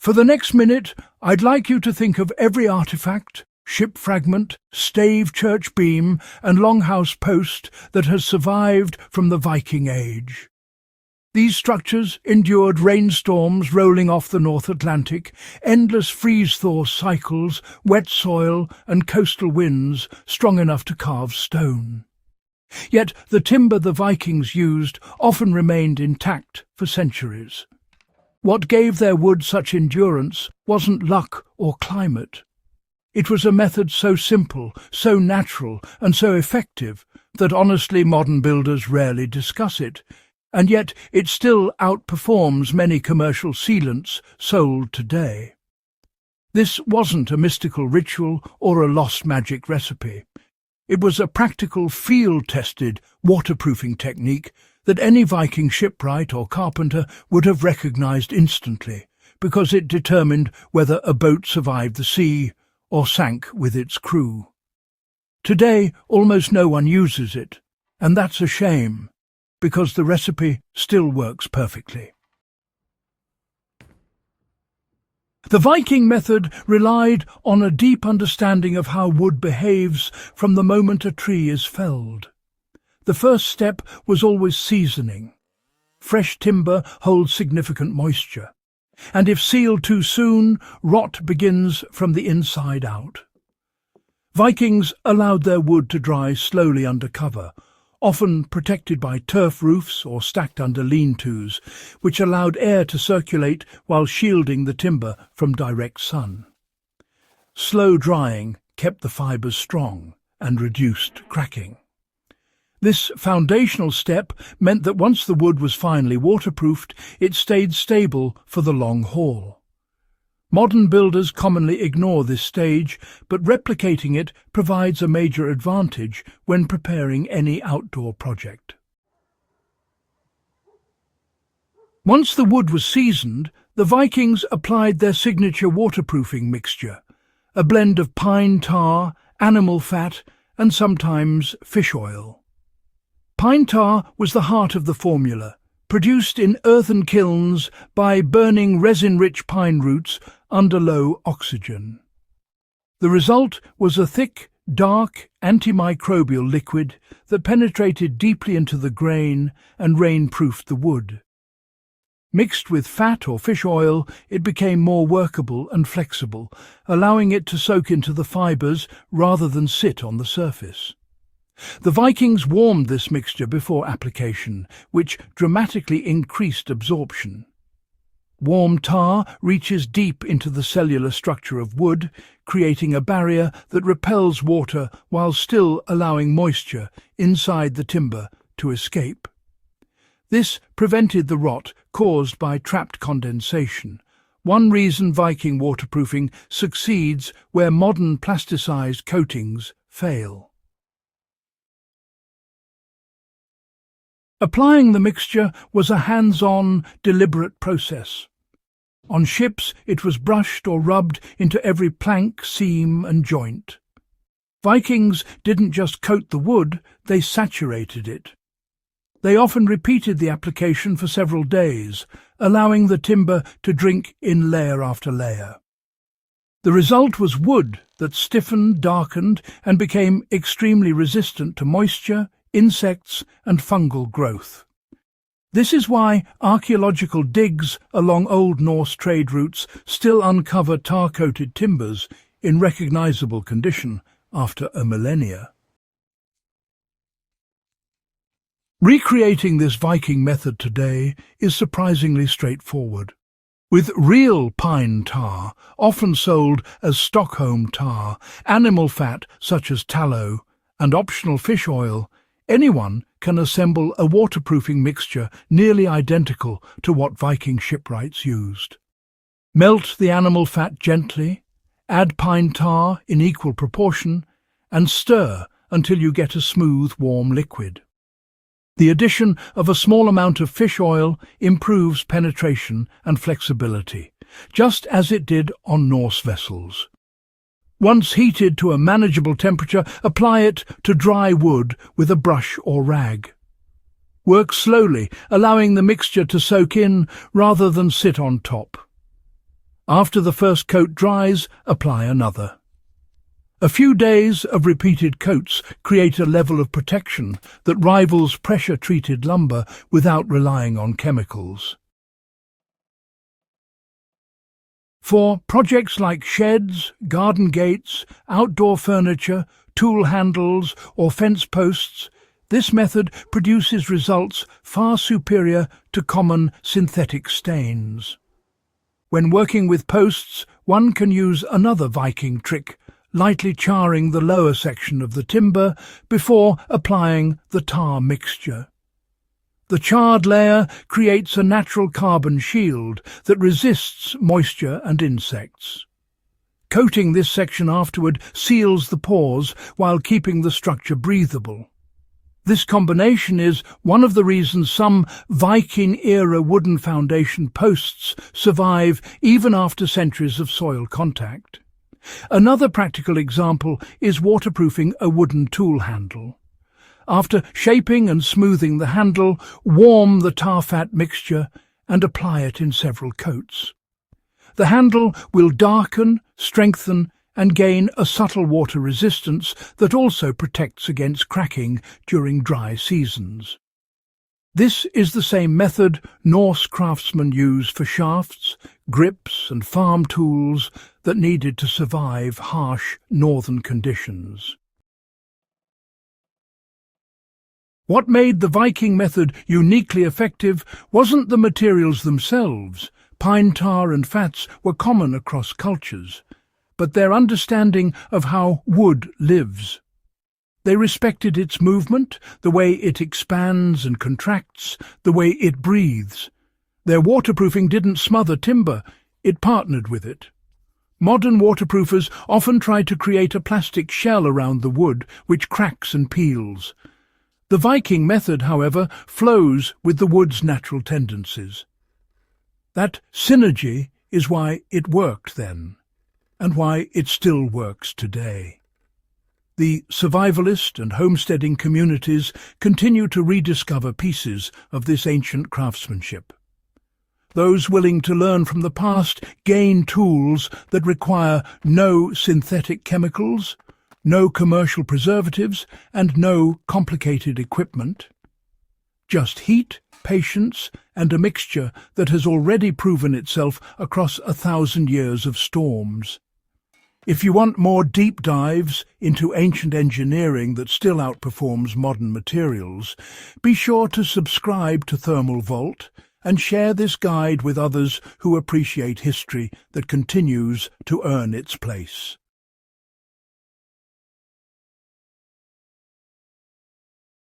For the next minute, I'd like you to think of every artifact, ship fragment, stave church beam, and longhouse post that has survived from the Viking Age. These structures endured rainstorms rolling off the North Atlantic, endless freeze-thaw cycles, wet soil, and coastal winds strong enough to carve stone. Yet the timber the Vikings used often remained intact for centuries. What gave their wood such endurance wasn't luck or climate. It was a method so simple, so natural, and so effective that honestly modern builders rarely discuss it, and yet it still outperforms many commercial sealants sold today. This wasn't a mystical ritual or a lost magic recipe. It was a practical, field-tested waterproofing technique that any Viking shipwright or carpenter would have recognized instantly, because it determined whether a boat survived the sea or sank with its crew. Today, almost no one uses it, and that's a shame, because the recipe still works perfectly. The Viking method relied on a deep understanding of how wood behaves from the moment a tree is felled. The first step was always seasoning. Fresh timber holds significant moisture, and if sealed too soon, rot begins from the inside out. Vikings allowed their wood to dry slowly under cover, often protected by turf roofs or stacked under lean-tos, which allowed air to circulate while shielding the timber from direct sun. Slow drying kept the fibres strong and reduced cracking. This foundational step meant that once the wood was finally waterproofed, it stayed stable for the long haul. Modern builders commonly ignore this stage, but replicating it provides a major advantage when preparing any outdoor project. Once the wood was seasoned, the Vikings applied their signature waterproofing mixture, a blend of pine tar, animal fat, and sometimes fish oil. Pine tar was the heart of the formula, produced in earthen kilns by burning resin-rich pine roots under low oxygen. The result was a thick, dark, antimicrobial liquid that penetrated deeply into the grain and rain-proofed the wood. Mixed with fat or fish oil, it became more workable and flexible, allowing it to soak into the fibres rather than sit on the surface. The Vikings warmed this mixture before application, which dramatically increased absorption. Warm tar reaches deep into the cellular structure of wood, creating a barrier that repels water while still allowing moisture inside the timber to escape. This prevented the rot caused by trapped condensation, one reason Viking waterproofing succeeds where modern plasticized coatings fail. Applying the mixture was a hands-on, deliberate process. On ships, it was brushed or rubbed into every plank, seam, and joint. Vikings didn't just coat the wood, they saturated it. They often repeated the application for several days, allowing the timber to drink in layer after layer. The result was wood that stiffened, darkened, and became extremely resistant to moisture, insects, and fungal growth. This is why archaeological digs along Old Norse trade routes still uncover tar-coated timbers in recognizable condition after a millennia. Recreating this Viking method today is surprisingly straightforward. With real pine tar, often sold as Stockholm tar, animal fat such as tallow, and optional fish oil, anyone can assemble a waterproofing mixture nearly identical to what Viking shipwrights used. Melt the animal fat gently, add pine tar in equal proportion, and stir until you get a smooth, warm liquid. The addition of a small amount of fish oil improves penetration and flexibility, just as it did on Norse vessels. Once heated to a manageable temperature, apply it to dry wood with a brush or rag. Work slowly, allowing the mixture to soak in rather than sit on top. After the first coat dries, apply another. A few days of repeated coats create a level of protection that rivals pressure-treated lumber without relying on chemicals. For projects like sheds, garden gates, outdoor furniture, tool handles or fence posts, this method produces results far superior to common synthetic stains. When working with posts, one can use another Viking trick, lightly charring the lower section of the timber before applying the tar mixture. The charred layer creates a natural carbon shield that resists moisture and insects. Coating this section afterward seals the pores while keeping the structure breathable. This combination is one of the reasons some Viking-era wooden foundation posts survive even after centuries of soil contact. Another practical example is waterproofing a wooden tool handle. After shaping and smoothing the handle, warm the tar-fat mixture and apply it in several coats. The handle will darken, strengthen, and gain a subtle water resistance that also protects against cracking during dry seasons. This is the same method Norse craftsmen used for shafts, grips, and farm tools that needed to survive harsh northern conditions. What made the Viking method uniquely effective wasn't the materials themselves. Pine tar and fats were common across cultures, but their understanding of how wood lives. They respected its movement, the way it expands and contracts, the way it breathes. Their waterproofing didn't smother timber, it partnered with it. Modern waterproofers often try to create a plastic shell around the wood, which cracks and peels. The Viking method, however, flows with the wood's natural tendencies. That synergy is why it worked then, and why it still works today. The survivalist and homesteading communities continue to rediscover pieces of this ancient craftsmanship. Those willing to learn from the past gain tools that require no synthetic chemicals, no commercial preservatives, and no complicated equipment. Just heat, patience, and a mixture that has already proven itself across 1,000 years of storms. If you want more deep dives into ancient engineering that still outperforms modern materials, be sure to subscribe to Thermal Vault and share this guide with others who appreciate history that continues to earn its place.